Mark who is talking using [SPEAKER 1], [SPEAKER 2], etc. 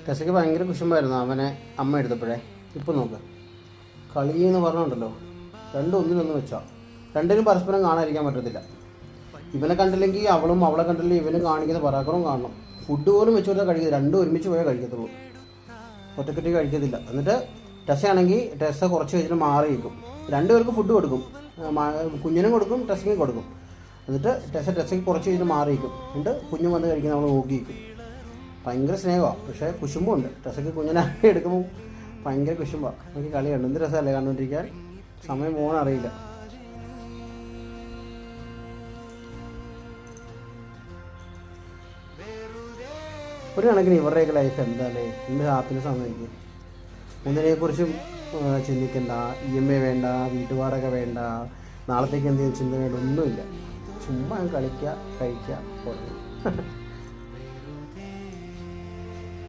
[SPEAKER 1] ടെസ്സയ്ക്ക് ഭയങ്കര കുശുമ്പായിരുന്നു അവനെ അമ്മ എടുത്തപ്പോഴേ. ഇപ്പം നോക്ക്, കളിയെന്ന് പറഞ്ഞുണ്ടല്ലോ, രണ്ടും ഒന്നിനൊന്ന് വെച്ചാൽ രണ്ടിനും പരസ്പരം കാണാതിരിക്കാൻ പറ്റത്തില്ല. ഇവനെ കണ്ടില്ലെങ്കിൽ അവളും, അവളെ കണ്ടില്ലെങ്കിൽ ഇവനും കാണിക്കുന്ന പരാക്രമം കാണണം. ഫുഡ് പോലും വെച്ച് കൊടുത്താൽ കഴിക്കത്തില്ല, രണ്ടും ഒരുമിച്ച് പോയാൽ കഴിക്കത്തുള്ളൂ, ഒറ്റക്കെട്ടി കഴിക്കത്തില്ല. എന്നിട്ട് ടെസ്സയാണെങ്കിൽ ടെസ്സ കുറച്ച് കഴിഞ്ഞിട്ട് മാറി നിൽക്കും. രണ്ടുപേർക്ക് ഫുഡ് കൊടുക്കും, കുഞ്ഞിനും കൊടുക്കും ടെസ്സയ്ക്കും കൊടുക്കും. എന്നിട്ട് ടെസ്സയ്ക്ക് കുറച്ച് കഴിഞ്ഞിട്ട് മാറി നിൽക്കും. എന്നിട്ട് കുഞ്ഞും വന്ന് കഴിക്കുന്ന നമ്മൾ നോക്കി നിൽക്കും. ഭയങ്കര സ്നേഹമാണ്, പക്ഷേ കുശുമ്പുണ്ട്. ടെസ്സയ്ക്ക് കുഞ്ഞിനെ എടുക്കുമ്പോൾ ഭയങ്കര കുശുമ്പാണ്. എനിക്ക് കളിയുണ്ട്, എന്ത് രസമല്ലേ കണ്ടുകൊണ്ടിരിക്കാൻ, സമയം പോകാനറിയില്ല. ഒരു കണക്കിന് ഇവരുടെയൊക്കെ ലൈഫ് എന്താല്ലേ, എന്ത് ഹാപ്പിനെസ് ആണെന്ന് എനിക്ക്. ഒന്നിനെക്കുറിച്ചും ചിന്തിക്കണ്ട, EMI വേണ്ട, വീട്ടുപാടക വേണ്ട, നാളത്തേക്ക് എന്തെങ്കിലും ചിന്ത വേണ്ട, ഒന്നുമില്ല. ചുമ്മാ കളിക്കുക, കഴിക്കുക, പോയി.